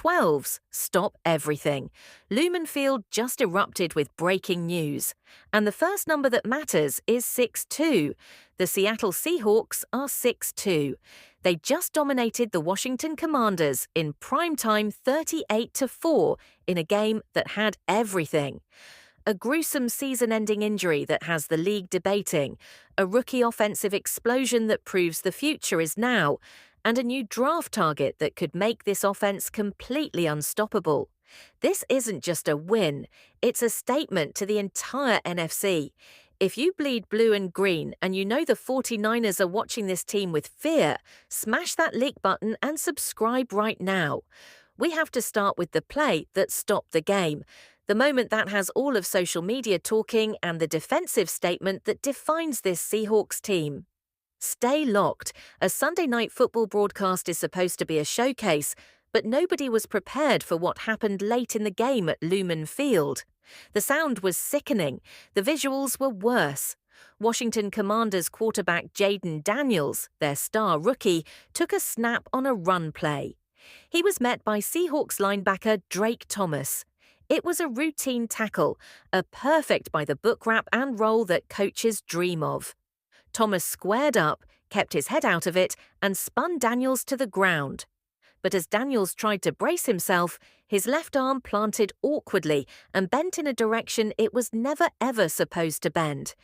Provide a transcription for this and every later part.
12s stop everything. Lumen Field just erupted with breaking news. And the first number that matters is 6-2. The Seattle Seahawks are 6-2. They just dominated the Washington Commanders in primetime 38-4 in a game that had everything. A gruesome season-ending injury that has the league debating, a rookie offensive explosion that proves the future is now, and a new draft target that could make this offense completely unstoppable. This isn't just a win, it's a statement to the entire NFC. If you bleed blue and green and you know the 49ers are watching this team with fear, smash that like button and subscribe right now. We have to start with the play that stopped the game, the moment that has all of social media talking, and the defensive statement that defines this Seahawks team. Stay locked. A Sunday night football broadcast is supposed to be a showcase, but nobody was prepared for what happened late in the game at Lumen Field. The sound was sickening. The visuals were worse. Washington Commanders quarterback Jaden Daniels, their star rookie, took a snap on a run play. He was met by Seahawks linebacker Drake Thomas. It was a routine tackle, a perfect by-the-book wrap and roll that coaches dream of. Thomas squared up, kept his head out of it, and spun Daniels to the ground. But as Daniels tried to brace himself, his left arm planted awkwardly and bent in a direction it was never ever supposed to bend.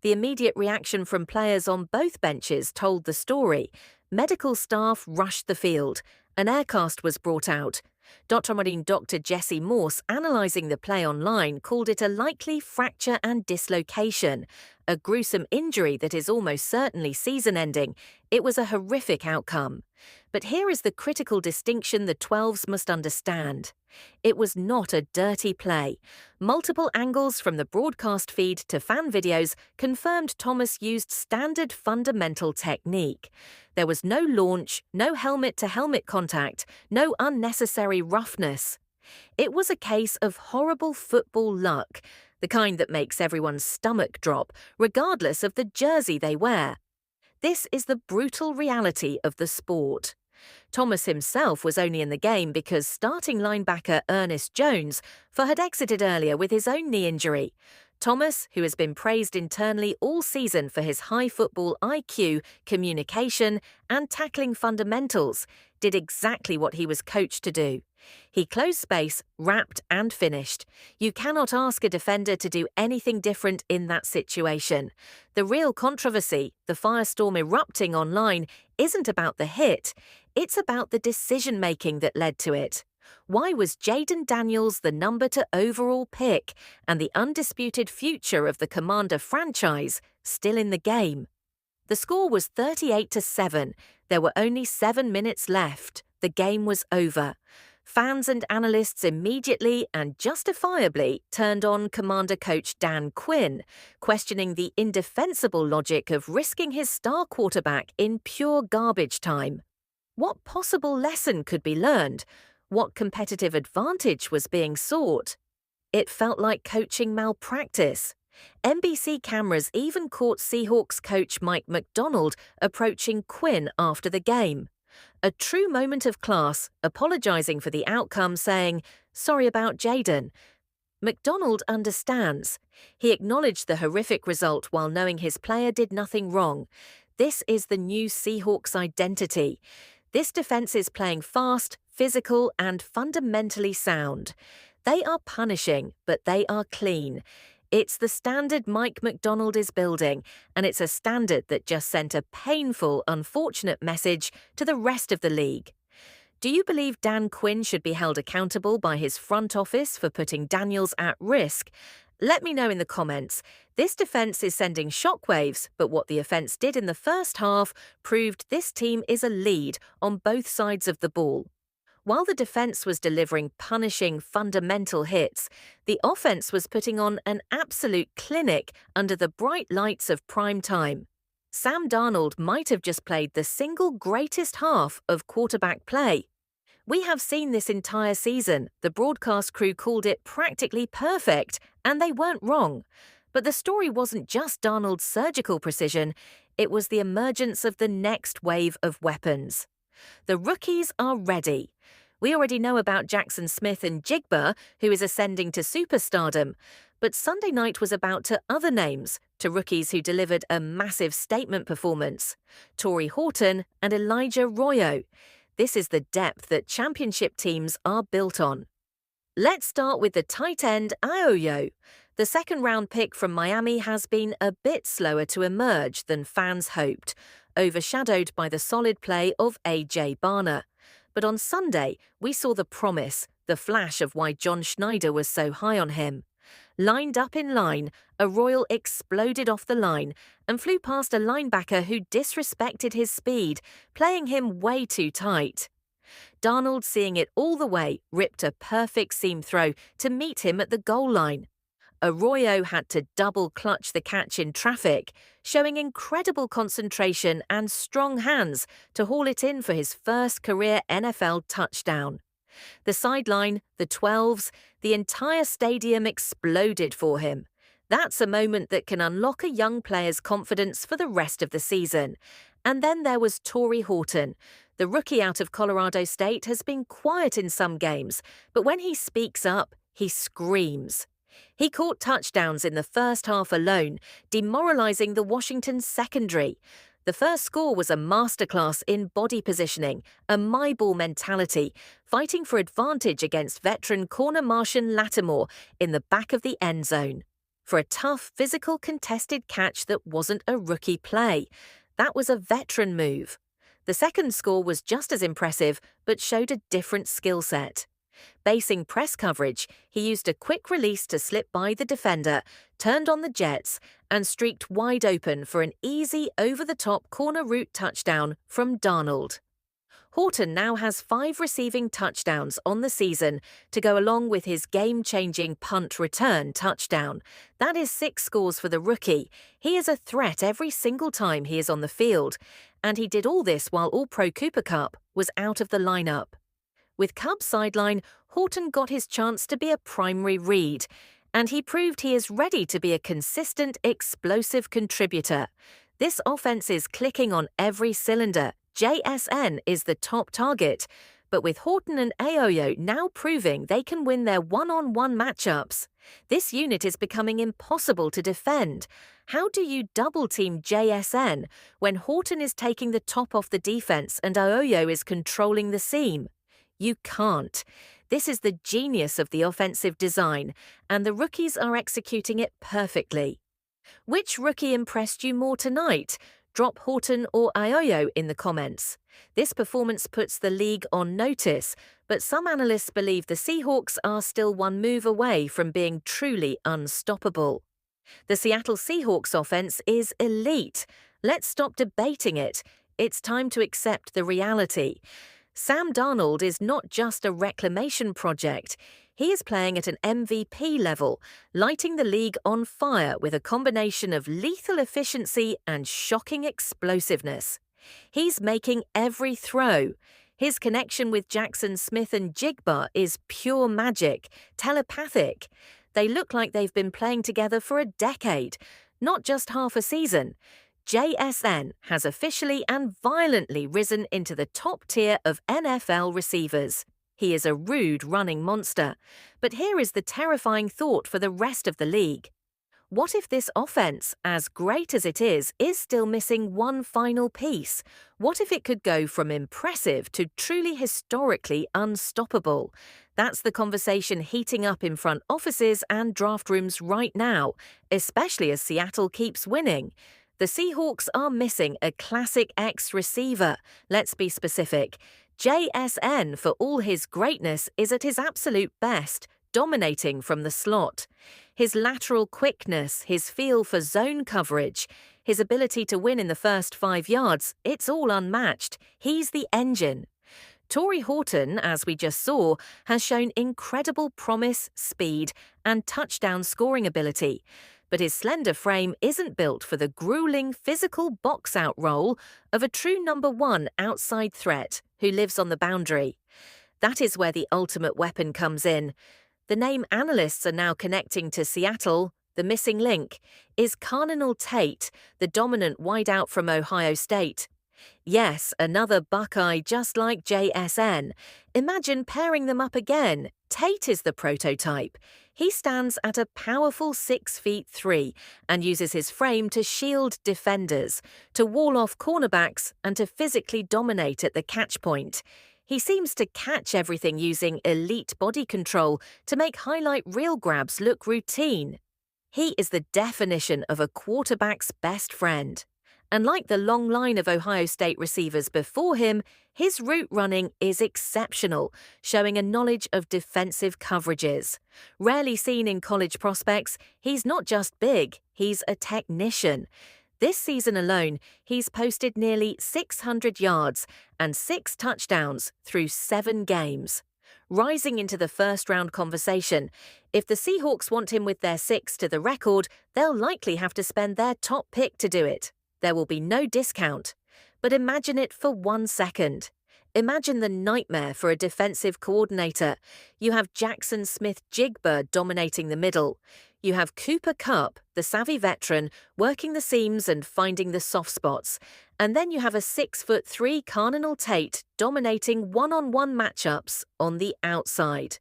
The immediate reaction from players on both benches told the story. Medical staff rushed the field. An aircast was brought out. Dr. Jesse Morse, analysing the play online, called it a likely fracture and dislocation, a gruesome injury that is almost certainly season-ending. It was a horrific outcome. But here is the critical distinction the 12s must understand. It was not a dirty play. Multiple angles from the broadcast feed to fan videos confirmed Thomas used standard fundamental technique. There was no launch, no helmet-to-helmet contact, no unnecessary roughness. It was a case of horrible football luck, the kind that makes everyone's stomach drop, regardless of the jersey they wear. This is the brutal reality of the sport. Thomas himself was only in the game because starting linebacker Ernest Jones had exited earlier with his own knee injury. Thomas, who has been praised internally all season for his high football IQ, communication, and tackling fundamentals, did exactly what he was coached to do. He closed space, wrapped, and finished. You cannot ask a defender to do anything different in that situation. The real controversy, the firestorm erupting online, isn't about the hit. It's about the decision-making that led to it. Why was Jaden Daniels the number 2 overall pick and the undisputed future of the Commander franchise still in the game? The score was 38-7. There were only 7 minutes left. The game was over. Fans and analysts immediately and justifiably turned on Commander coach Dan Quinn, questioning the indefensible logic of risking his star quarterback in pure garbage time. What possible lesson could be learned? What competitive advantage was being sought? It felt like coaching malpractice. NBC cameras even caught Seahawks coach Mike McDonald approaching Quinn after the game. A true moment of class, apologizing for the outcome, saying, "Sorry about Jaden." McDonald understands. He acknowledged the horrific result while knowing his player did nothing wrong. This is the new Seahawks identity. This defense is playing fast, physical, and fundamentally sound. They are punishing, but they are clean. It's the standard Mike McDonald is building, and it's a standard that just sent a painful, unfortunate message to the rest of the league. Do you believe Dan Quinn should be held accountable by his front office for putting Daniels at risk? Let me know in the comments. This defense is sending shockwaves, but what the offense did in the first half proved this team is a lead on both sides of the ball. While the defense was delivering punishing, fundamental hits, the offense was putting on an absolute clinic under the bright lights of prime time. Sam Darnold might have just played the single greatest half of quarterback play. We have seen this entire season. The broadcast crew called it practically perfect, and they weren't wrong. But the story wasn't just Darnold's surgical precision, it was the emergence of the next wave of weapons. The rookies are ready. We already know about Jackson Smith and Jigba, who is ascending to superstardom. But Sunday night was about to other names, to rookies who delivered a massive statement performance. Torrey Horton and Elijah Royo. This is the depth that championship teams are built on. Let's start with the tight end Ayoyo. The second-round pick from Miami has been a bit slower to emerge than fans hoped, overshadowed by the solid play of A.J. Barner. But on Sunday, we saw the promise, the flash of why John Schneider was so high on him. Lined up in line, Arroyo exploded off the line and flew past a linebacker who disrespected his speed, playing him way too tight. Darnold, seeing it all the way, ripped a perfect seam throw to meet him at the goal line. Arroyo had to double clutch the catch in traffic, showing incredible concentration and strong hands to haul it in for his first career NFL touchdown. The sideline, the 12s, the entire stadium exploded for him. That's a moment that can unlock a young player's confidence for the rest of the season. And then there was Torrey Horton. The rookie out of Colorado State has been quiet in some games, but when he speaks up, he screams. He caught touchdowns in the first half alone, demoralizing the Washington secondary. The first score was a masterclass in body positioning, a my ball mentality, fighting for advantage against veteran corner Marshon Lattimore in the back of the end zone. For a tough, physical, contested catch that wasn't a rookie play. That was a veteran move. The second score was just as impressive, but showed a different skill set. Basing press coverage, he used a quick release to slip by the defender, turned on the jets, and streaked wide open for an easy over-the-top corner route touchdown from Darnold. Horton now has 5 receiving touchdowns on the season to go along with his game-changing punt return touchdown. That is 6 scores for the rookie. He is a threat every single time he is on the field, and he did all this while All-Pro Cooper Kupp was out of the lineup. With Kupp's sideline, Horton got his chance to be a primary read, and he proved he is ready to be a consistent, explosive contributor. This offense is clicking on every cylinder. JSN is the top target, but with Horton and Ayoyo now proving they can win their one-on-one matchups, this unit is becoming impossible to defend. How do you double-team JSN when Horton is taking the top off the defense and Ayoyo is controlling the seam? You can't. This is the genius of the offensive design, and the rookies are executing it perfectly. Which rookie impressed you more tonight? Drop Horton or Ayoyo in the comments. This performance puts the league on notice, but some analysts believe the Seahawks are still one move away from being truly unstoppable. The Seattle Seahawks offense is elite. Let's stop debating it. It's time to accept the reality. Sam Darnold is not just a reclamation project. He is playing at an MVP level, lighting the league on fire with a combination of lethal efficiency and shocking explosiveness. He's making every throw. His connection with Jackson Smith and Jigba is pure magic, telepathic. They look like they've been playing together for a decade, not just half a season. JSN has officially and violently risen into the top tier of NFL receivers. He is a rude running monster. But here is the terrifying thought for the rest of the league. What if this offense, as great as it is still missing one final piece? What if it could go from impressive to truly historically unstoppable? That's the conversation heating up in front offices and draft rooms right now, especially as Seattle keeps winning. The Seahawks are missing a classic X receiver. Let's be specific. JSN, for all his greatness, is at his absolute best, dominating from the slot. His lateral quickness, his feel for zone coverage, his ability to win in the first 5 yards, it's all unmatched. He's the engine. Torrey Horton, as we just saw, has shown incredible promise, speed, and touchdown scoring ability. But his slender frame isn't built for the grueling physical box-out role of a true number 1 outside threat who lives on the boundary. That is where the ultimate weapon comes in. The name analysts are now connecting to Seattle, the missing link, is Carnell Tate, the dominant wideout from Ohio State. Yes, another Buckeye just like JSN. Imagine pairing them up again. Tate is the prototype. He stands at a powerful 6 feet 3 and uses his frame to shield defenders, to wall off cornerbacks, and to physically dominate at the catch point. He seems to catch everything using elite body control to make highlight reel grabs look routine. He is the definition of a quarterback's best friend. And like the long line of Ohio State receivers before him, his route running is exceptional, showing a knowledge of defensive coverages. Rarely seen in college prospects, he's not just big, he's a technician. This season alone, he's posted nearly 600 yards and 6 touchdowns through 7 games. Rising into the first-round conversation, if the Seahawks want him with their 6 to the record, they'll likely have to spend their top pick to do it. There will be no discount. But imagine it for 1 second. Imagine the nightmare for a defensive coordinator. You have Jackson Smith-Jigba dominating the middle. You have Cooper Kupp, the savvy veteran, working the seams and finding the soft spots. And then you have a 6'3" Cardinal Tate dominating one-on-one matchups on the outside.